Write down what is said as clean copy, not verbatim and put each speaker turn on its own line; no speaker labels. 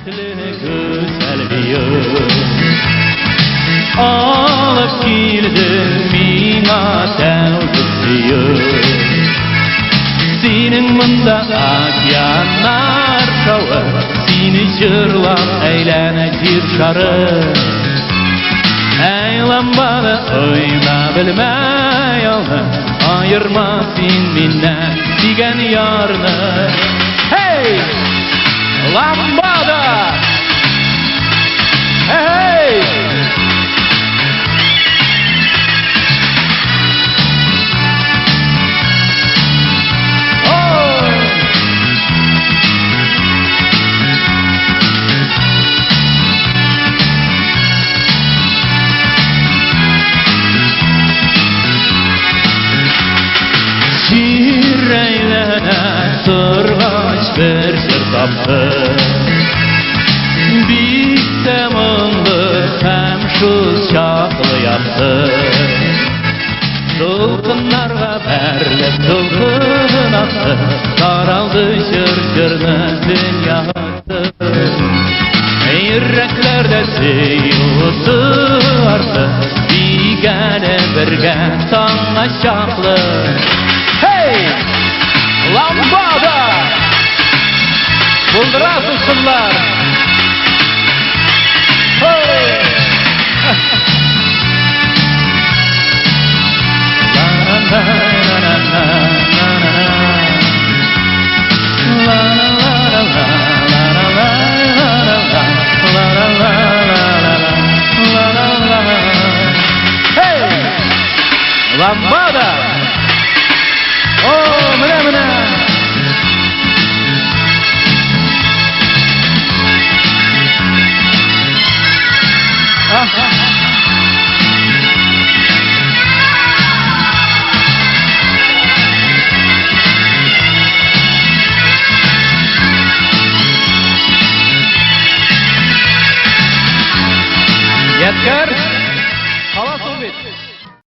Güzel bir yıl alıp geldim mina tevbesi yıl. Senin mında akyanlar şavı, seni jırlap eğlenecek şarı. Eylanmalı oyna bilmey alın, ayırma sen minnet digen yarını. Hey! Lambada! Hey! Oh! Şireylene sırgaç bir sır taptı. Bitem onlu hem şu şaklı yaptı. Dolkınlarga berlep dolkun attı. Saraldı şır-şırlı dünya attı. Yüreklerde seyutu arttı. Digene birge sana şaklı. Hey! Lambada! Buldurasın sırlar! Hey! La la la la la la. Hey! Lambada! Oh, mına! Yeter.